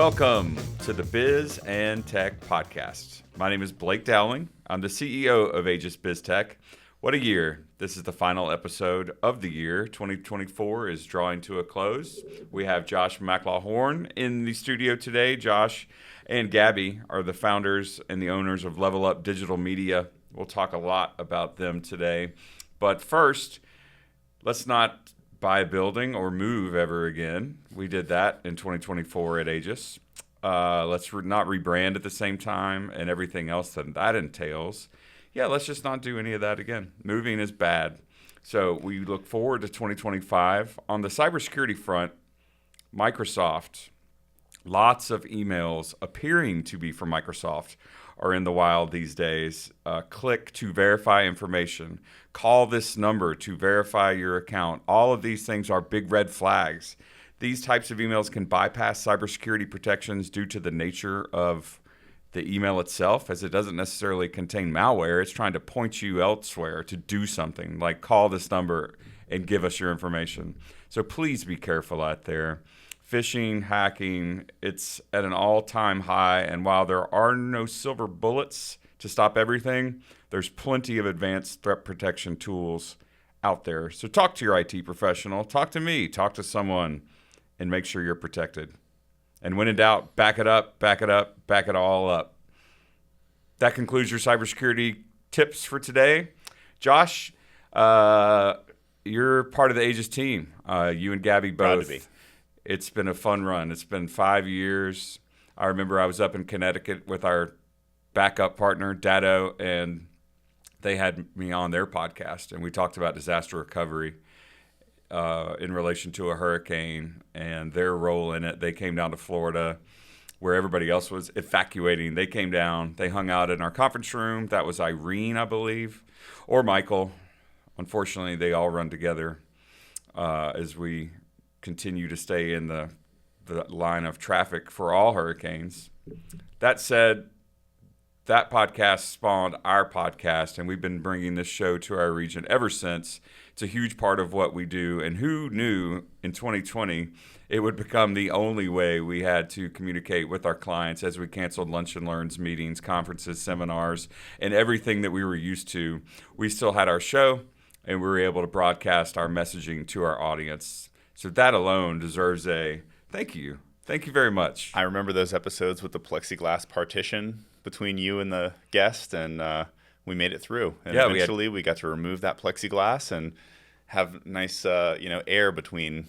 Welcome to the Biz and Tech Podcast. My name is Blake Dowling. I'm the CEO of Aegis Biz Tech. What a year. This is the final episode of the year. 2024 is drawing to a close. We have Josh McLawhorn in the studio today. Josh and Gabby are the founders and the owners of Level Up Digital Media. We'll talk a lot about them today. But first, let's not buy a building or move ever again. We did that in 2024 at Aegis. Let's not rebrand at the same time and everything else that entails. Yeah, let's just not do any of that again. Moving is bad. So we look forward to 2025. On the cybersecurity front, Microsoft, lots of emails appearing to be from Microsoft are in the wild these days. Click to verify information. Call this number to verify your account. All of these things are big red flags. These types of emails can bypass cybersecurity protections due to the nature of the email itself, as it doesn't necessarily contain malware. It's trying to point you elsewhere to do something, like call this number and give us your information. So please be careful out there. Phishing, hacking, it's at an all-time high, and while there are no silver bullets to stop everything, there's plenty of advanced threat protection tools out there. So talk to your IT professional, talk to me, talk to someone, and make sure you're protected. And when in doubt, back it up, back it up, back it all up. That concludes your cybersecurity tips for today. Josh, you're part of the Aegis team. You and Gabby both. Proud to be. It's been a fun run. It's been 5 years. I remember I was up in Connecticut with our backup partner, Dado, and they had me on their podcast, and we talked about disaster recovery in relation to a hurricane and their role in it. They came down to Florida where everybody else was evacuating. They came down. They hung out in our conference room. That was Irene, I believe, or Michael. Unfortunately, they all run together as we continue to stay in the line of traffic for all hurricanes. That said, that podcast spawned our podcast, and we've been bringing this show to our region ever since. It's a huge part of what we do, and who knew in 2020 it would become the only way we had to communicate with our clients as we canceled lunch and learns, meetings, conferences, seminars, and everything that we were used to. We still had our show, and we were able to broadcast our messaging to our audience. So that alone deserves a thank you. Thank you very much. I remember those episodes with the plexiglass partition between you and the guest, and we made it through. And eventually we got to remove that plexiglass and have nice air between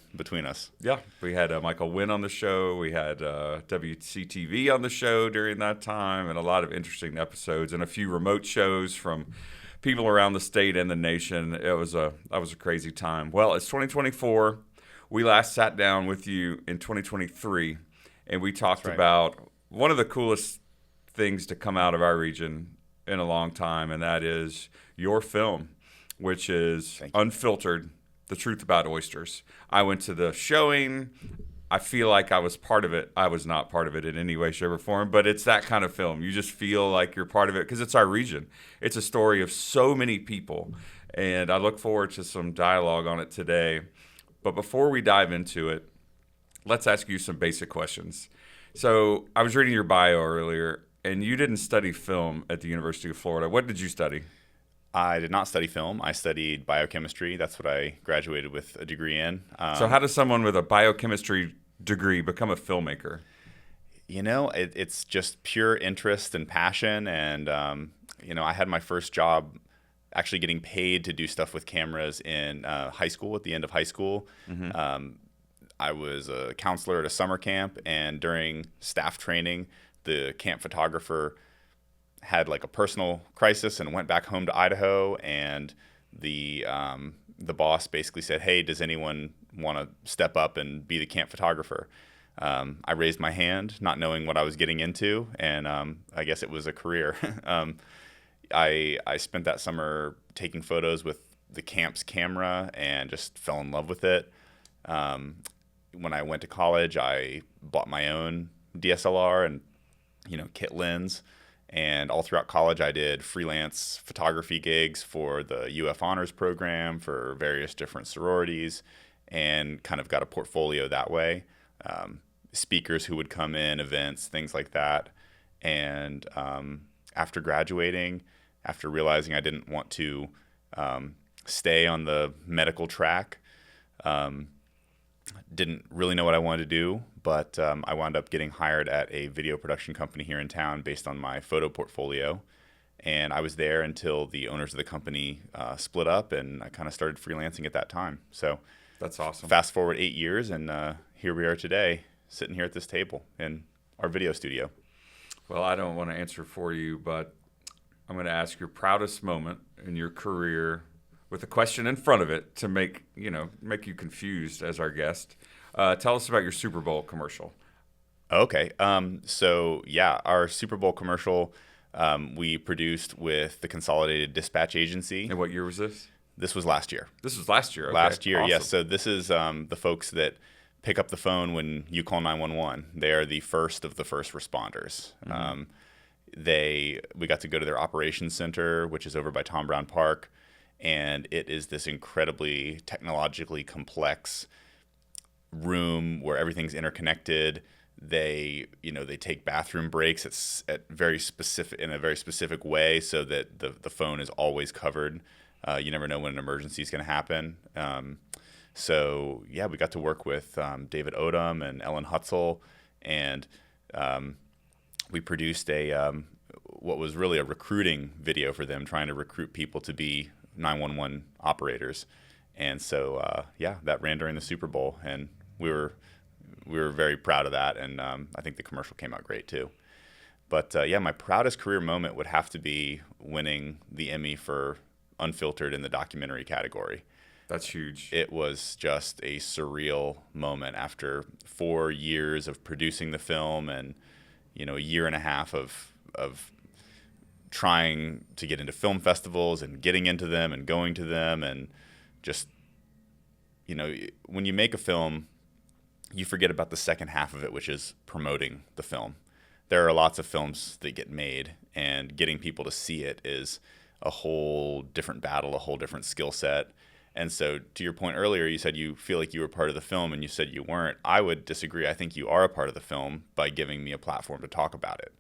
us. Yeah, we had Michael Wynn on the show. We had WCTV on the show during that time, and a lot of interesting episodes and a few remote shows from people around the state and the nation. That was a crazy time. Well, it's 2024. We last sat down with you in 2023, and we talked about one of the coolest things to come out of our region in a long time, and that is your film, which is Unfiltered, The Truth About Oysters. I went to the showing. I feel like I was part of it. I was not part of it in any way, shape, or form, but it's that kind of film. You just feel like you're part of it because it's our region. It's a story of so many people, and I look forward to some dialogue on it today. But before we dive into it, let's ask you some basic questions. So I was reading your bio earlier, and you didn't study film at the University of Florida. What did you study? I did not study film. I studied biochemistry. That's what I graduated with a degree in. So how does someone with a biochemistry degree become a filmmaker? It's just pure interest and passion. And, I had my first job actually getting paid to do stuff with cameras in high school, at the end of high school. Mm-hmm. I was a counselor at a summer camp, and during staff training, the camp photographer had like a personal crisis and went back home to Idaho, and the boss basically said, "Hey, does anyone want to step up and be the camp photographer?" I raised my hand, not knowing what I was getting into, and I guess it was a career. I spent that summer taking photos with the camp's camera and just fell in love with it. When I went to college, I bought my own DSLR and kit lens, and all throughout college I did freelance photography gigs for the UF Honors Program for various different sororities, and kind of got a portfolio that way. speakers who would come in, events, things like that. And after graduating, after realizing I didn't want to stay on the medical track, didn't really know what I wanted to do, but I wound up getting hired at a video production company here in town based on my photo portfolio. And I was there until the owners of the company split up, and I kind of started freelancing at that time. So that's awesome. Fast forward 8 years, and here we are today, sitting here at this table in our video studio. Well, I don't want to answer for you, but I'm going to ask your proudest moment in your career with a question in front of it to make you confused as our guest. Tell us about your Super Bowl commercial. Okay. So yeah, our Super Bowl commercial we produced with the Consolidated Dispatch Agency. And what year was this? This was last year. This was last year. Okay. Last year, awesome. yes. So this is the folks that pick up the phone when you call 911. They are the first of the first responders. Mm-hmm. We got to go to their operations center, which is over by Tom Brown Park, and it is this incredibly technologically complex room where everything's interconnected. They take bathroom breaks in a very specific way so that the phone is always covered. You never know when an emergency is going to happen. So yeah, we got to work with David Odom and Ellen Hutzel, and we produced what was really a recruiting video for them, trying to recruit people to be 911 operators. And so that ran during the Super Bowl, and we were very proud of that, and I think the commercial came out great too. But my proudest career moment would have to be winning the Emmy for Unfiltered in the documentary category. That's huge. It was just a surreal moment after 4 years of producing the film and a year and a half of trying to get into film festivals and getting into them and going to them, and just when you make a film, you forget about the second half of it, which is promoting the film. There are lots of films that get made, and getting people to see it is a whole different battle, a whole different skill set. And so to your point earlier, you said you feel like you were part of the film, and you said you weren't. I would disagree. I think you are a part of the film by giving me a platform to talk about it.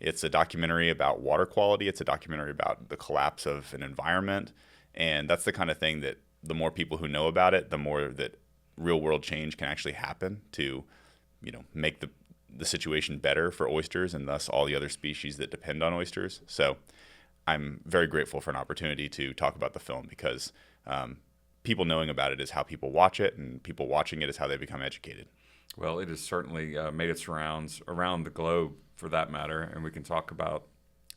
It's a documentary about water quality. It's a documentary about the collapse of an environment. And that's the kind of thing that the more people who know about it, the more that real world change can actually happen to, make the situation better for oysters and thus all the other species that depend on oysters. So I'm very grateful for an opportunity to talk about the film, because people knowing about it is how people watch it, and people watching it is how they become educated. Well, it has certainly made its rounds around the globe, for that matter, and we can talk about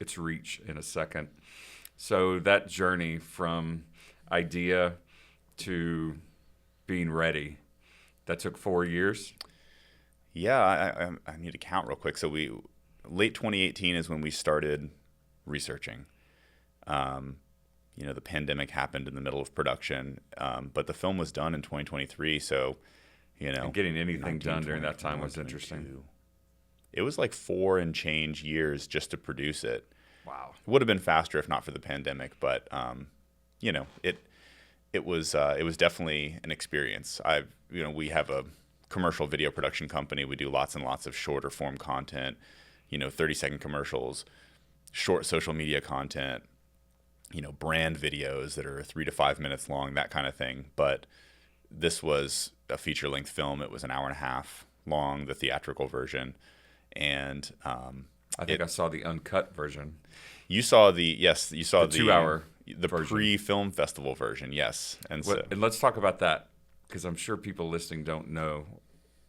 its reach in a second. So that journey from idea to being ready, that took 4 years? Yeah, I need to count real quick. So late 2018 is when we started researching. The pandemic happened in the middle of production, but the film was done in 2023. So, and getting anything done during that time was interesting. It was like 4 and change years just to produce it. Wow. It would have been faster if not for the pandemic, but it was definitely an experience. We have a commercial video production company. We do lots and lots of shorter form content, 30-second commercials, short social media content, brand videos that are 3 to 5 minutes long, that kind of thing. But this was a feature-length film. It was an hour and a half long, the theatrical version. And I think I saw the uncut version. You saw the 2-hour the pre-film festival version, yes. And let's talk about that, because I'm sure people listening don't know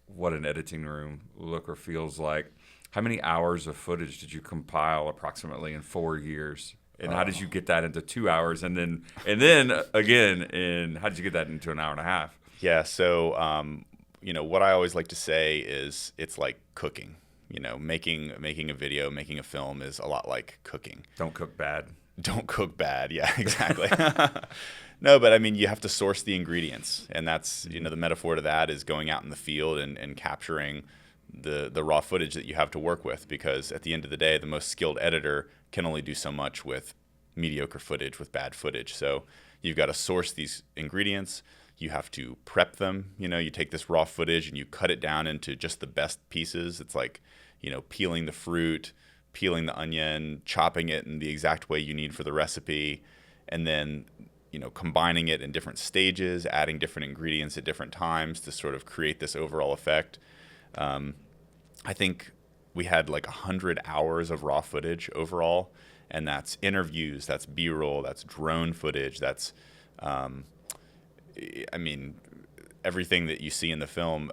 what an editing room look or feels like. How many hours of footage did you compile approximately in 4 years? And how did you get that into 2 hours? And then again, how did you get that into an hour and a half? Yeah, so what I always like to say is it's like cooking. Making a video, making a film is a lot like cooking. Don't cook bad. Don't cook bad. Yeah, exactly. No, but you have to source the ingredients, and that's the metaphor to that is going out in the field and capturing the raw footage that you have to work with, because at the end of the day, the most skilled editor can only do so much with mediocre footage, with bad footage. So you've got to source these ingredients. You have to prep them. You take this raw footage and you cut it down into just the best pieces. It's like, peeling the fruit, peeling the onion, chopping it in the exact way you need for the recipe, and then, combining it in different stages, adding different ingredients at different times to sort of create this overall effect. I think we had like 100 hours of raw footage overall, and that's interviews, that's B-roll, that's drone footage, that's, everything that you see in the film.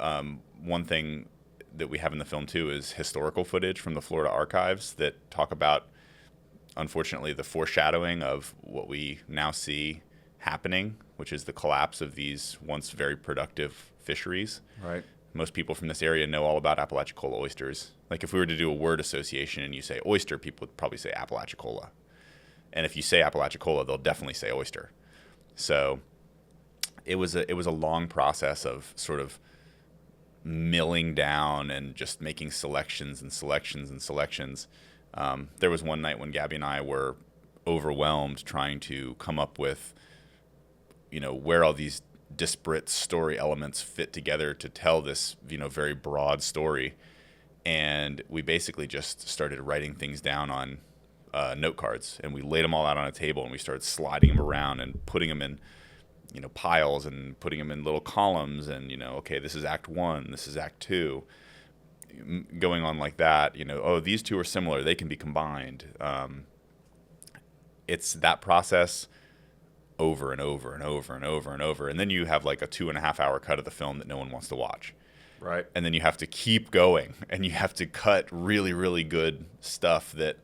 One thing that we have in the film too is historical footage from the Florida archives that talk about, unfortunately, the foreshadowing of what we now see happening, which is the collapse of these once very productive fisheries. Right. Most people from this area know all about Apalachicola oysters. Like if we were to do a word association and you say oyster, people would probably say Apalachicola. And if you say Apalachicola, they'll definitely say oyster. So it was a long process of sort of milling down and just making selections and selections and selections. There was one night when Gabby and I were overwhelmed trying to come up with, where all these disparate story elements fit together to tell this, very broad story. And we basically just started writing things down on note cards, and we laid them all out on a table, and we started sliding them around and putting them in, piles, and putting them in little columns, and, okay, this is Act 1, this is Act 2, going on like that. Oh, these two are similar, they can be combined. It's that process over and over and over and over and over, and then you have like a 2.5 hour cut of the film that no one wants to watch. Right. And then you have to keep going, and you have to cut really, really good stuff that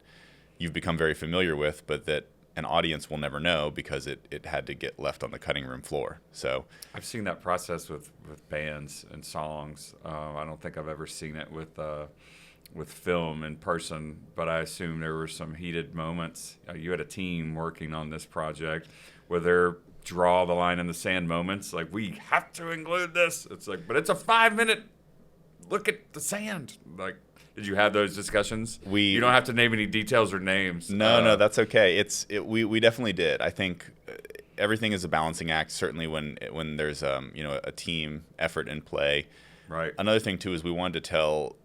you've become very familiar with, but that an audience will never know because it had to get left on the cutting room floor. So I've seen that process with bands and songs. I don't think I've ever seen it with film in person, but I assume there were some heated moments. You had a team working on this project where they're draw the line in the sand moments. Like, we have to include this. It's like, but it's a 5-minute look at the sand. Like, did you have those discussions? You don't have to name any details or names. No, that's okay. We definitely did. I think everything is a balancing act. Certainly when there's a team effort in play. Right. Another thing too is we wanted to tell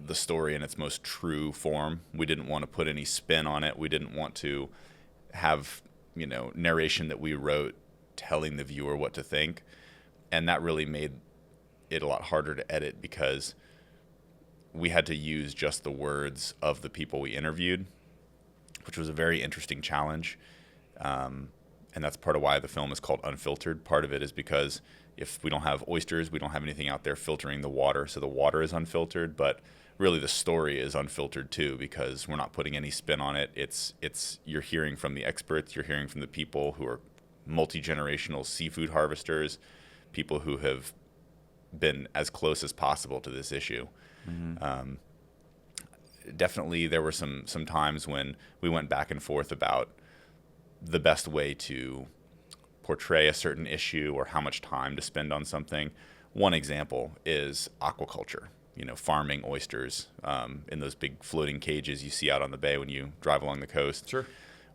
the story in its most true form. We didn't want to put any spin on it. We didn't want to have narration that we wrote telling the viewer what to think, and that really made it a lot harder to edit because we had to use just the words of the people we interviewed, which was a very interesting challenge. And that's part of why the film is called Unfiltered. Part of it is because if we don't have oysters, we don't have anything out there filtering the water, so the water is unfiltered, but really the story is unfiltered too because we're not putting any spin on it. It's you're hearing from the experts, you're hearing from the people who are multi-generational seafood harvesters, people who have been as close as possible to this issue. Mm-hmm. Definitely there were some times when we went back and forth about the best way to portray a certain issue or how much time to spend on something. One example is aquaculture, farming oysters in those big floating cages you see out on the bay when you drive along the coast. Sure.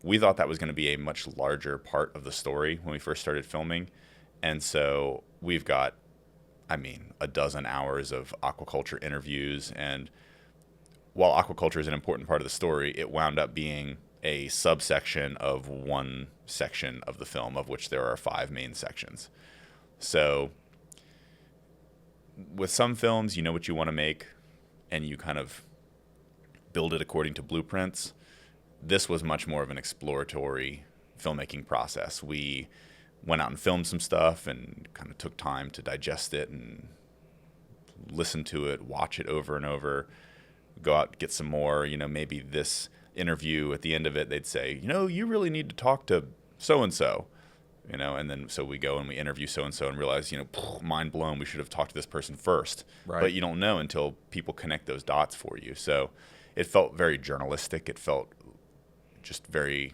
We thought that was going to be a much larger part of the story when we first started filming. And so we've got, a dozen hours of aquaculture interviews. And while aquaculture is an important part of the story, it wound up being a subsection of one section of the film, of which there are 5 main sections. So with some films, you know what you want to make, and you kind of build it according to blueprints. This was much more of an exploratory filmmaking process. We went out and filmed some stuff and kind of took time to digest it and listen to it, watch it over and over, go out, get some more. Maybe this interview at the end of it, they'd say, you really need to talk to so-and-so. And then so we go and we interview so-and-so and realize, mind blown, we should have talked to this person first. Right. But you don't know until people connect those dots for you. So it felt very journalistic. It felt just very,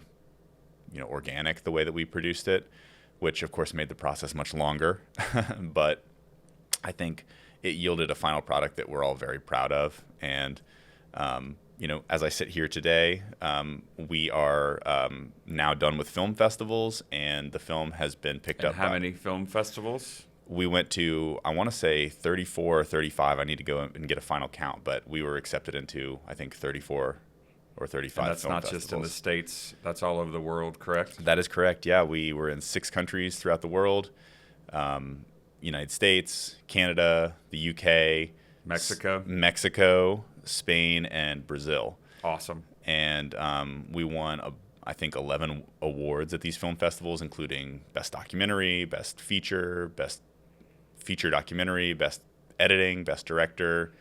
organic the way that we produced it, which of course made the process much longer. But I think it yielded a final product that we're all very proud of. And as I sit here today, we are now done with film festivals, and the film has been picked up. How many film festivals? We went to, I want to say 34 or 35. I need to go and get a final count, but we were accepted into, I think, 34 or 35 and that's film not festivals. just in the States. That's all over the world, correct? That is correct. Yeah, we were in 6 countries throughout the world. United States, Canada, the UK, Mexico, Spain, and Brazil. Awesome. And we won, I think, 11 awards at these film festivals, including Best Documentary, Best Feature, Best Feature Documentary, Best Editing, Best Director.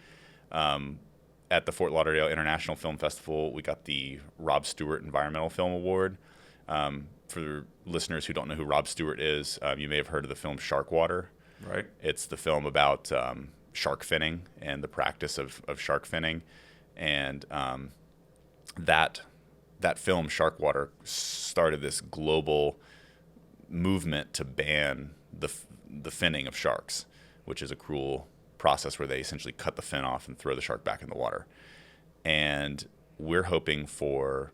At the Fort Lauderdale International Film Festival, we got the Rob Stewart Environmental Film Award. For listeners who don't know who Rob Stewart is, you may have heard of the film Shark Water. Right. It's the film about shark finning and the practice of shark finning. And that film, Shark Water, started this global movement to ban the finning of sharks, which is a cruel process where they essentially cut the fin off and throw the shark back in the water. And we're hoping for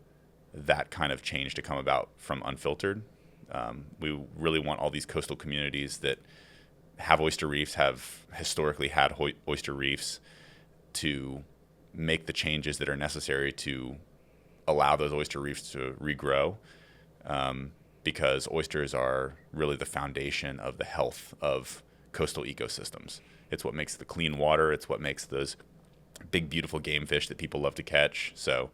that kind of change to come about from Unfiltered. We really want all these coastal communities that have oyster reefs, have historically had oyster reefs, to make the changes that are necessary to allow those oyster reefs to regrow, because oysters are really the foundation of the health of coastal ecosystems. It's what makes the clean water. It's what makes those big, beautiful game fish that people love to catch. So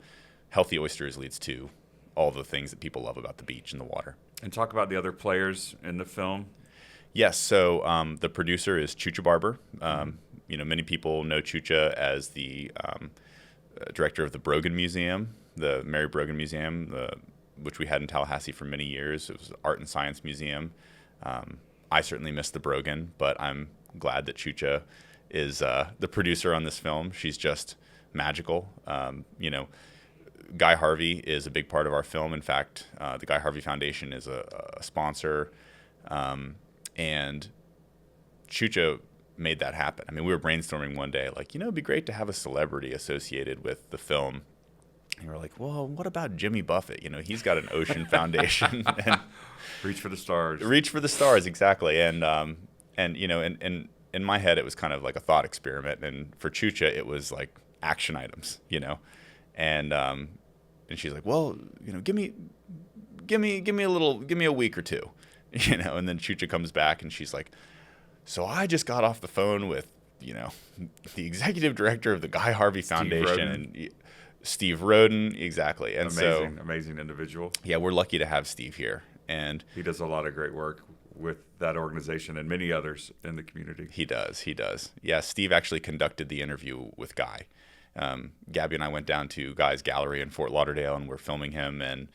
healthy oysters leads to all the things that people love about the beach and the water. And talk about the other players in the film. Yes. So the producer is Chucha Barber. Many people know Chucha as the director of the Brogan Museum, the Mary Brogan Museum, which we had in Tallahassee for many years. It was an art and science museum. I certainly miss the Brogan, but I'm glad that Chucha is the producer on this film. She's just magical. Guy Harvey is a big part of our film. In fact, the Guy Harvey Foundation is a sponsor, and Chucha made that happen. I mean, we were brainstorming one day, like, it'd be great to have a celebrity associated with the film. And we're like, well, what about Jimmy Buffett? He's got an ocean foundation. And Reach for the stars. Reach for the stars, exactly. And in my head, it was kind of like a thought experiment, and for Chucha, it was like action items, and she's like, well, give me a week or two, and then Chucha comes back and she's like, so I just got off the phone with, the executive director of the Guy Harvey Foundation, and Steve Roden, exactly. And amazing individual. Yeah, we're lucky to have Steve here, and he does a lot of great work with that organization and many others in the community. He does. Yeah, Steve actually conducted the interview with Guy. Gabby and I went down to Guy's gallery in Fort Lauderdale, and we're filming him, and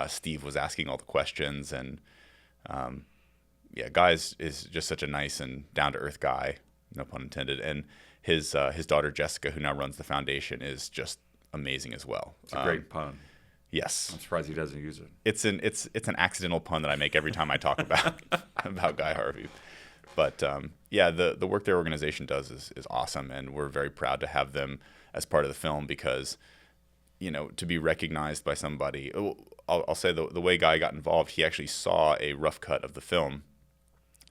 Steve was asking all the questions, and Guy is just such a nice and down-to-earth guy, no pun intended, and his daughter Jessica, who now runs the foundation, is just amazing as well. It's a great pun. Yes. I'm surprised he doesn't use it. It's an accidental pun that I make every time I talk about Guy Harvey. But the work their organization does is awesome, and we're very proud to have them as part of the film, because to be recognized by somebody. I'll say the way Guy got involved, he actually saw a rough cut of the film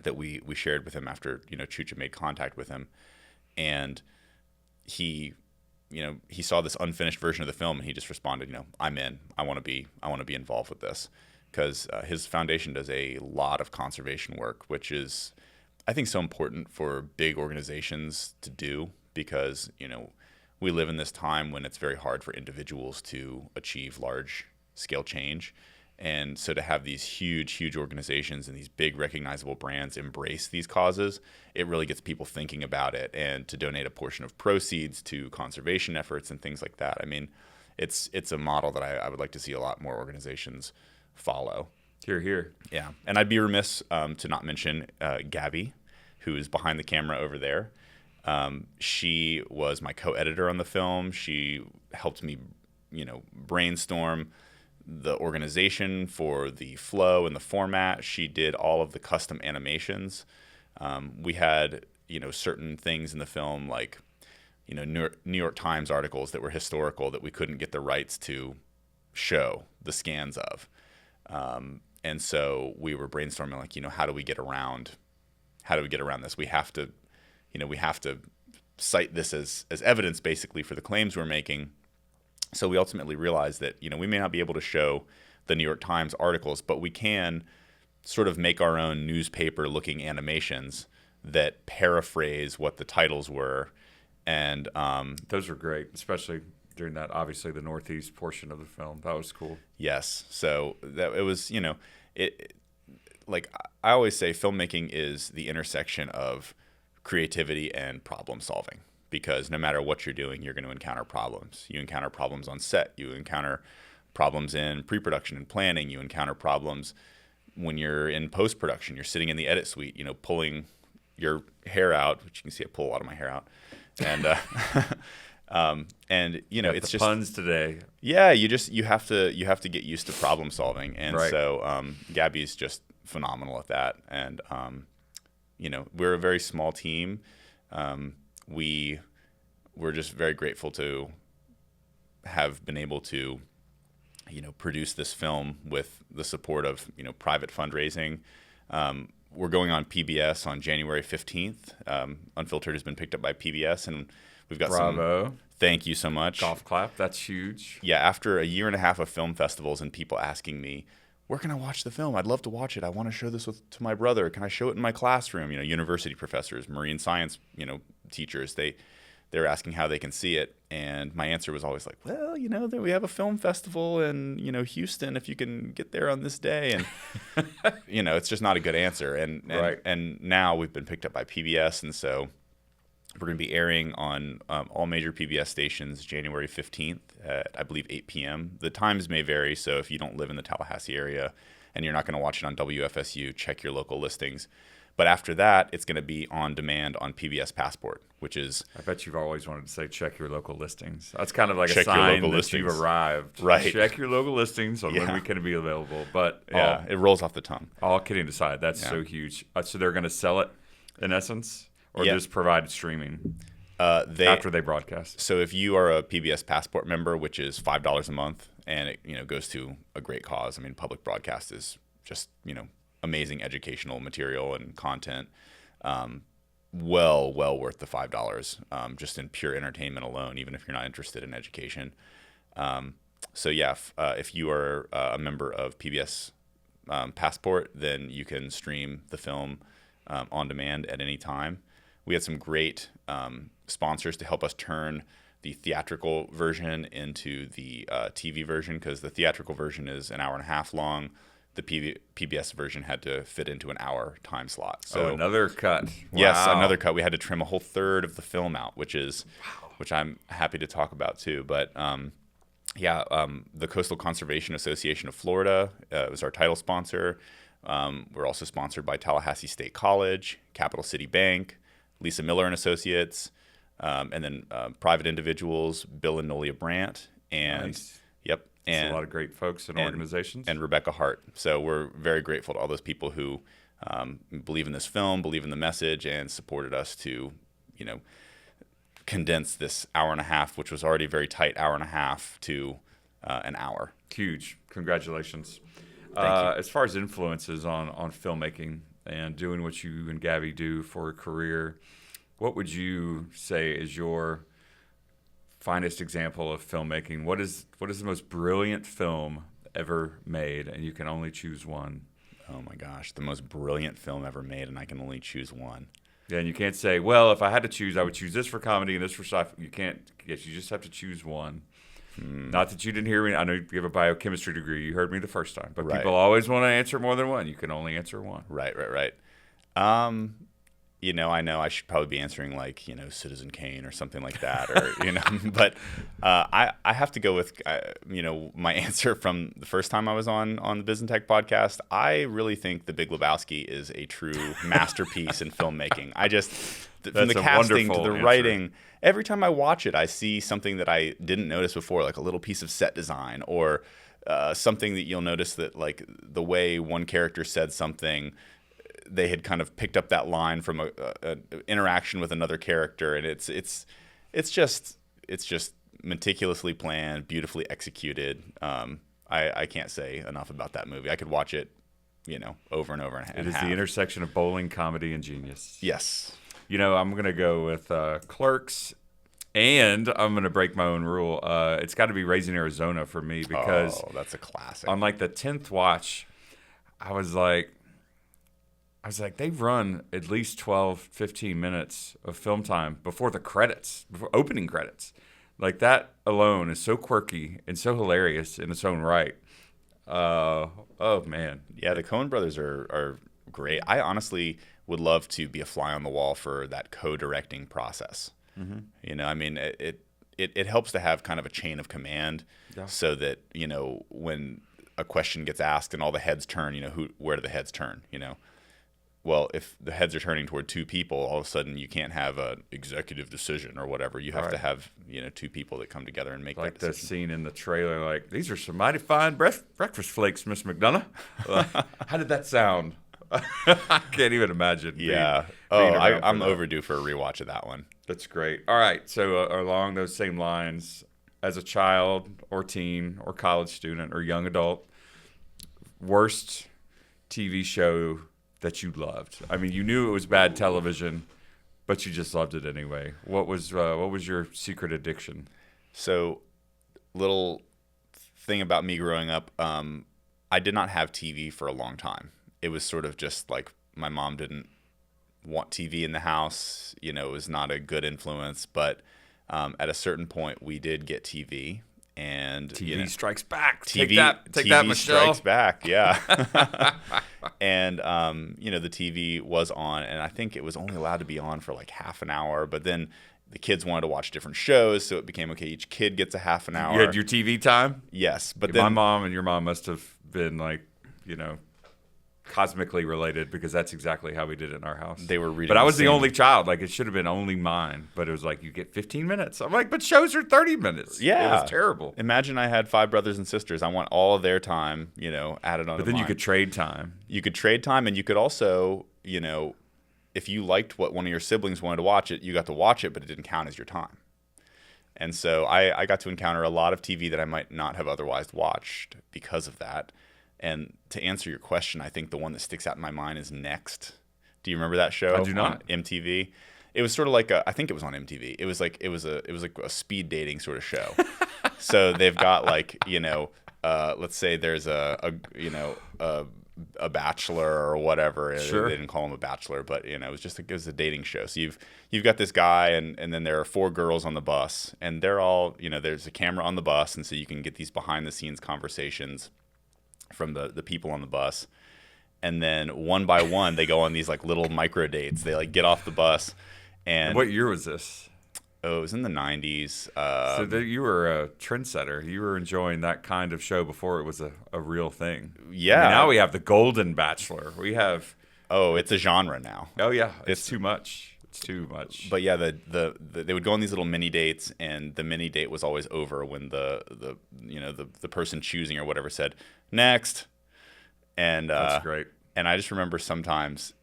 that we shared with him after Chucha made contact with him, and he saw this unfinished version of the film, and he just responded, I'm in. I want to be involved with this, because his foundation does a lot of conservation work, which is, I think, so important for big organizations to do, because we live in this time when it's very hard for individuals to achieve large scale change. And so to have these huge organizations and these big recognizable brands embrace these causes, it really gets people thinking about it, and to donate a portion of proceeds to conservation efforts and things like that. I mean, it's a model that I would like to see a lot more organizations follow. Hear. Yeah. And I'd be remiss to not mention Gabby, who is behind the camera over there. She was my co-editor on the film. She helped me, brainstorm the organization for the flow and the format. She did all of the custom animations. We had, certain things in the film, like, New York Times articles that were historical that we couldn't get the rights to show the scans of. And so we were brainstorming, like, how do we get around this? We have to cite this as evidence basically for the claims we're making. So we ultimately realized that, we may not be able to show the New York Times articles, but we can sort of make our own newspaper looking animations that paraphrase what the titles were. And those were great, especially during that, obviously, the Northeast portion of the film. That was cool. Yes. So that it was, like I always say, filmmaking is the intersection of creativity and problem solving, because no matter what you're doing, you're going to encounter problems. You encounter problems on set. You encounter problems in pre-production and planning. You encounter problems when you're in post-production. You're sitting in the edit suite, pulling your hair out, which you can see I pull a lot of my hair out. And it's just puns today. Yeah, you have to get used to problem solving, and right. So Gabby's just phenomenal at that. And we're a very small team. We're just very grateful to have been able to produce this film with the support of private fundraising. We're going on PBS on January 15th. Unfiltered has been picked up by PBS, and we've got Bravo. Thank you so much. Golf clap. That's huge. Yeah, after a year and a half of film festivals and people asking me, where can I watch the film? I'd love to watch it. I want to show this to my brother. Can I show it in my classroom? University professors, marine science, teachers, they're asking how they can see it. And my answer was always like, well, we have a film festival in, Houston, if you can get there on this day. And, it's just not a good answer. And right. And now we've been picked up by PBS. And so we're going to be airing on all major PBS stations January 15th at, I believe, 8 p.m. The times may vary. So if you don't live in the Tallahassee area and you're not going to watch it on WFSU, check your local listings. But after that, it's going to be on demand on PBS Passport, which is... I bet you've always wanted to say check your local listings. That's kind of like check a sign that listings. You've arrived. Right. Check your local listings on when we can be available. But yeah, it rolls off the tongue. All kidding aside, that's so huge. So they're going to sell it, in essence, or just provide streaming after they broadcast? So if you are a PBS Passport member, which is $5 a month, and it goes to a great cause. I mean, public broadcast is just, amazing educational material and content, well worth the $5, just in pure entertainment alone, even if you're not interested in education. If you are a member of PBS Passport, then you can stream the film on demand at any time. We had some great sponsors to help us turn the theatrical version into the TV version, because the theatrical version is an hour and a half long. The PBS version had to fit into an hour time slot. So another cut. Wow. Yes, another cut. We had to trim a whole third of the film out, which I'm happy to talk about too. But the Coastal Conservation Association of Florida was our title sponsor. We're also sponsored by Tallahassee State College, Capital City Bank, Lisa Miller and Associates, and then private individuals, Bill and Nolia Brandt, and nice. Yep. And a lot of great folks and organizations. And Rebecca Hart. So we're very grateful to all those people who believe in this film, believe in the message, and supported us to, condense this hour and a half, which was already a very tight hour and a half, to an hour. Huge. Congratulations. Thank you. As far as influences on filmmaking and doing what you and Gabby do for a career, what would you say is your finest example of filmmaking? What is the most brilliant film ever made, and you can only choose one? Oh my gosh, the most brilliant film ever made, and I can only choose one. Yeah, and you can't say, well, if I had to choose, I would choose this for comedy and this for sci-fi. You can't. Yes, you just have to choose one. Not that you didn't hear me. I know you have a biochemistry degree. You heard me the first time. But people always want to answer more than one. You can only answer one. Right. I know I should probably be answering like, Citizen Kane or something like that, or, but I have to go with, my answer from the first time I was on the Biz and Tech podcast. I really think The Big Lebowski is a true masterpiece in filmmaking. From the casting to the writing, every time I watch it, I see something that I didn't notice before, like a little piece of set design, or something that you'll notice that, like, the way one character said something, they had kind of picked up that line from an interaction with another character, and it's It's just meticulously planned, beautifully executed. I can't say enough about that movie. I could watch it, over and over and It is the intersection of bowling, comedy, and genius. Yes. I'm going to go with Clerks, and I'm going to break my own rule. It's got to be Raising Arizona for me because that's a classic. on like the 10th watch, I was like, they've run at least 12, 15 minutes of film time before the credits, before opening credits. Like that alone is so quirky and so hilarious in its own right. Oh man. Yeah, the Coen brothers are great. I honestly would love to be a fly on the wall for that co-directing process. Mm-hmm. I mean, it helps to have kind of a chain of command, so that, when a question gets asked and all the heads turn, where do the heads turn, Well, if the heads are turning toward two people, all of a sudden you can't have an executive decision or whatever. You have to have, two people that come together and make that decision. Like the scene in the trailer, like, these are some mighty fine breakfast flakes, Miss McDonough. How did that sound? I can't even imagine. Yeah. I'm overdue for a rewatch of that one. That's great. All right. So along those same lines, as a child or teen or college student or young adult, worst TV show that you loved? I mean, you knew it was bad television, but you just loved it anyway. What was your secret addiction? So, little thing about me growing up, I did not have TV for a long time. It was sort of just like my mom didn't want TV in the house. It was not a good influence. But at a certain point, we did get TV. And TV strikes back. Take that, Michelle. Strikes back. Yeah. And the TV was on, and I think it was only allowed to be on for like half an hour. But then the kids wanted to watch different shows, so it became okay. Each kid gets a half an hour. You had your TV time. Yes, but then my mom and your mom must have been like, cosmically related, because that's exactly how we did it in our house. They were reading. But I was the only child. Like, it should have been only mine. But it was like, you get 15 minutes. I'm like, but shows are 30 minutes. Yeah. It was terrible. Imagine I had 5 brothers and sisters. I want all of their time, added on. But then you could trade time. You could trade time, and you could also, if you liked what one of your siblings wanted to watch it, you got to watch it, but it didn't count as your time. And so I got to encounter a lot of TV that I might not have otherwise watched because of that. And to answer your question, I think the one that sticks out in my mind is Next. Do you remember that show? I do not. On MTV. It was sort of like I think it was on MTV. It was like a speed dating sort of show. So they've got like, let's say there's a bachelor or whatever. Sure. They didn't call him a bachelor, but it was a dating show. So you've got this guy, and then there are 4 girls on the bus, and they're all, there's a camera on the bus, and so you can get these behind the scenes conversations from the people on the bus. And then one by one they go on these like little micro dates. They like get off the bus. And what year was this? Oh, it was in the 90s. So you were a trendsetter. You were enjoying that kind of show before it was a real thing. Yeah. I mean, now we have the Golden Bachelor. We have it's a genre now. Oh yeah, it's too much. It's too much. But yeah, they would go on these little mini dates, and the mini date was always over when the person choosing or whatever said next. And that's great. And I just remember sometimes,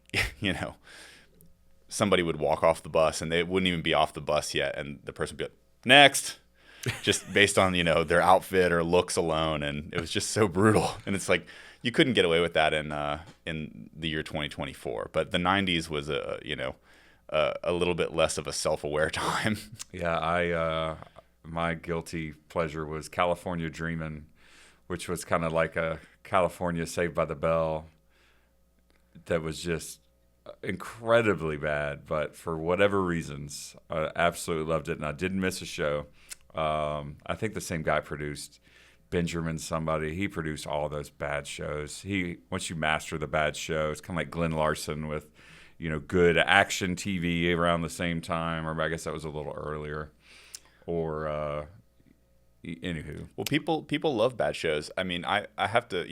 somebody would walk off the bus, and they wouldn't even be off the bus yet, and the person would be like, next, just based on their outfit or looks alone, and it was just so brutal. And it's like you couldn't get away with that in the year 2024. But the 90s was a little bit less of a self-aware time. Yeah, my guilty pleasure was California Dreamin', which was kind of like a California Saved by the Bell that was just incredibly bad, but for whatever reasons, I absolutely loved it, and I didn't miss a show. I think the same guy produced Benjamin somebody. He produced all those bad shows. Once you master the bad show, it's kind of like Glenn Larson with good action TV around the same time, or I guess that was a little earlier. Or anywho. Well, people love bad shows. I mean, I have to,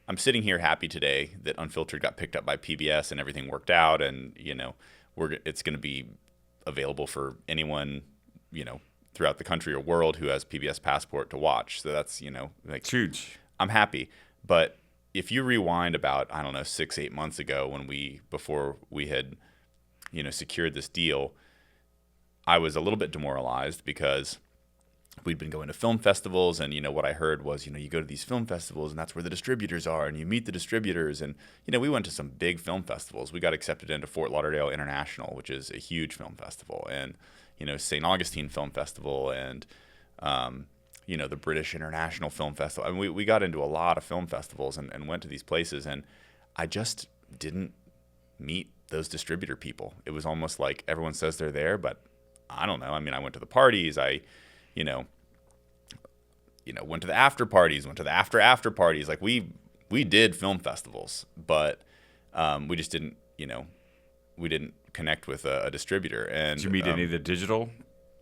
I'm sitting here happy today that Unfiltered got picked up by PBS and everything worked out, and it's going to be available for anyone, throughout the country or world who has PBS Passport to watch. So that's, it's huge. I'm happy. But if you rewind about, 6-8 months ago before we had, secured this deal, I was a little bit demoralized because we'd been going to film festivals, and what I heard was, you go to these film festivals and that's where the distributors are, and you meet the distributors. And we went to some big film festivals. We got accepted into Fort Lauderdale International, which is a huge film festival, and St. Augustine Film Festival, and the British International Film Festival. I mean, we got into a lot of film festivals and went to these places, and I just didn't meet those distributor people. It was almost like everyone says they're there, but I don't know. I mean, I went to the parties. I went to the after parties, went to the after parties. Like we did film festivals, but we just didn't, we didn't connect with a distributor. And did you meet any of the digital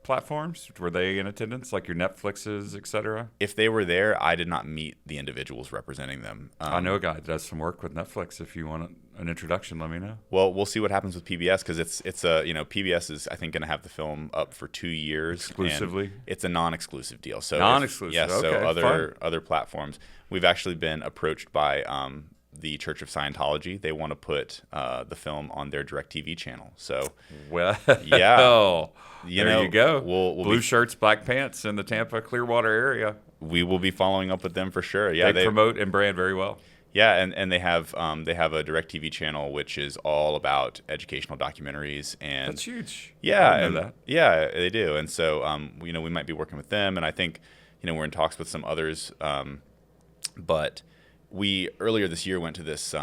platforms? Were they in attendance, like your Netflixes, et cetera? If they were there, I did not meet the individuals representing them. I know a guy that does some work with Netflix. If you want an introduction, let me know. Well, we'll see what happens with PBS, because it's PBS is, I think, going to have the film up for 2 years exclusively. It's a non-exclusive deal. So non-exclusive. Yes. Okay, so other platforms. We've actually been approached by the Church of Scientology. They want to put the film on their DirecTV channel. So yeah. There you go. We'll Blue shirts, black pants in the Tampa Clearwater area. We will be following up with them for sure. Yeah, they promote and brand very well. Yeah, and they have a DirecTV channel which is all about educational documentaries, and that's huge. Yeah, I know that. Yeah, they do. And so we might be working with them, and I think we're in talks with some others. But we earlier this year went to this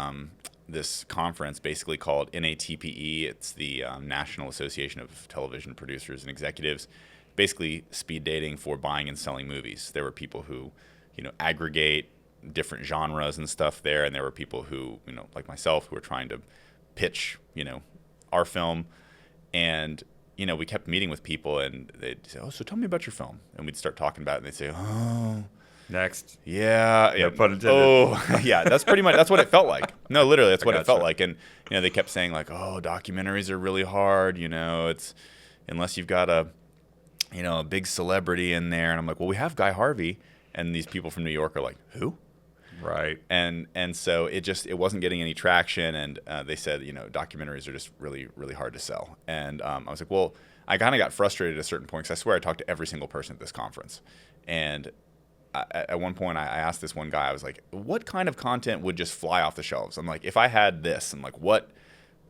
conference basically called NATPE. It's the National Association of Television Producers and Executives, basically speed dating for buying and selling movies. There were people who, aggregate different genres and stuff there, and there were people who, like myself, who were trying to pitch, our film. And, we kept meeting with people, and they'd say, "Oh, so tell me about your film." And we'd start talking about it, and they'd say, "Oh, next." Yeah. No pun intended. Oh, yeah. That's what it felt like. No, literally, that's what it felt like. And they kept saying like, "Oh, documentaries are really hard. It's unless you've got a big celebrity in there." And I'm like, "Well, we have Guy Harvey." And these people from New York are like, "Who?" Right. And so it wasn't getting any traction. And they said, documentaries are just really, really hard to sell. And I was like, well, I kind of got frustrated at a certain point, because I swear I talked to every single person at this conference. And at one point, I asked this one guy, I was like, what kind of content would just fly off the shelves? I'm like, if I had this, I'm like, what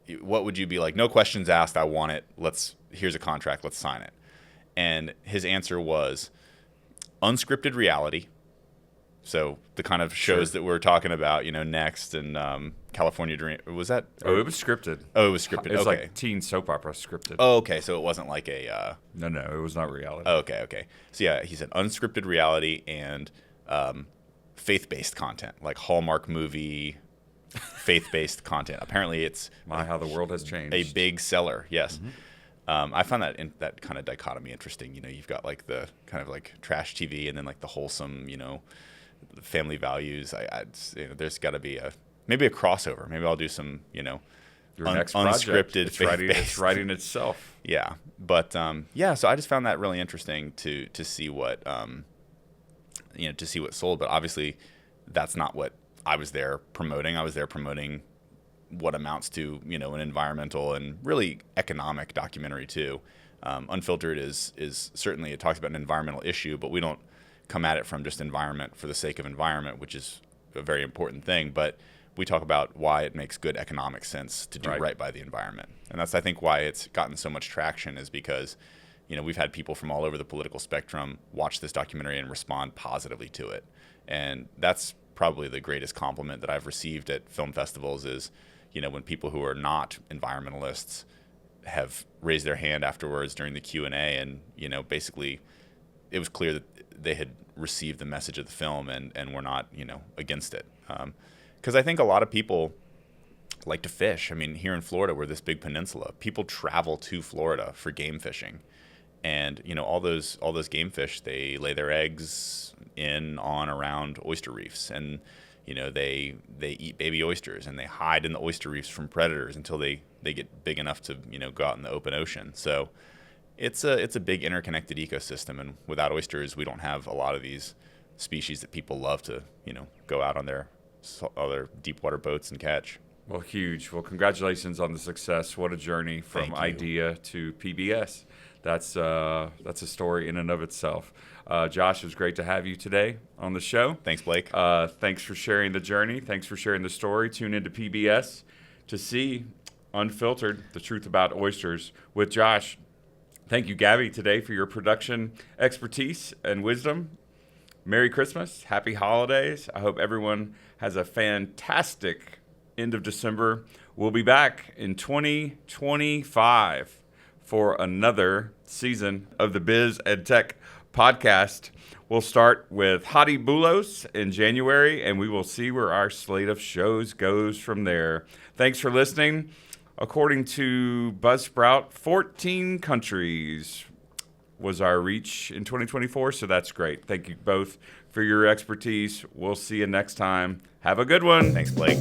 would you be like? No questions asked. I want it. Here's a contract. Let's sign it. And his answer was unscripted reality. So the kind of shows that we're talking about, Next and California Dream. Was that? Oh, it was scripted. Oh, it was scripted. It was okay. like teen soap opera scripted. Oh, okay. So it wasn't like a... No, it was not reality. Oh, okay. So yeah, he said unscripted reality and faith-based content, like Hallmark movie faith-based content. Apparently it's... how the world has changed. A big seller, yes. Mm-hmm. I find that kind of dichotomy interesting. You've got like the kind of like trash TV, and then like the wholesome, family values. There's got to be maybe a crossover. Maybe I'll do some, your next project. Unscripted. It's writing itself. Yeah, but so I just found that really interesting to see what to see what sold. But obviously, that's not what I was there promoting. I was there promoting what amounts to an environmental and really economic documentary too. Unfiltered is certainly, it talks about an environmental issue, but we don't come at it from just environment for the sake of environment, which is a very important thing, but we talk about why it makes good economic sense to do right by the environment. And that's, I think, why it's gotten so much traction, is because, we've had people from all over the political spectrum watch this documentary and respond positively to it. And that's probably the greatest compliment that I've received at film festivals is, when people who are not environmentalists have raised their hand afterwards during the Q&A, and, basically it was clear that they had received the message of the film and were not, against it. Because I think a lot of people like to fish. I mean, here in Florida, we're this big peninsula. People travel to Florida for game fishing. And, all those game fish, they lay their eggs on, around oyster reefs. And, they eat baby oysters, and they hide in the oyster reefs from predators until they get big enough to, go out in the open ocean. So it's a big interconnected ecosystem, and without oysters, we don't have a lot of these species that people love to, go out on their deep water boats and catch. Well, huge. Well, congratulations on the success. What a journey from idea to PBS. That's a story in and of itself. Josh, it was great to have you today on the show. Thanks, Blake. Thanks for sharing the journey. Thanks for sharing the story. Tune into PBS to see Unfiltered, the truth about oysters with Josh. Thank you, Gabby, today for your production expertise and wisdom. Merry Christmas. Happy holidays. I hope everyone has a fantastic end of December. We'll be back in 2025 for another season of the Biz Ed Tech podcast. We'll start with Hadi Bulos in January, and we will see where our slate of shows goes from there. Thanks for listening. According to Buzzsprout, 14 countries was our reach in 2024, so that's great. Thank you both for your expertise. We'll see you next time. Have a good one. Thanks, Blake.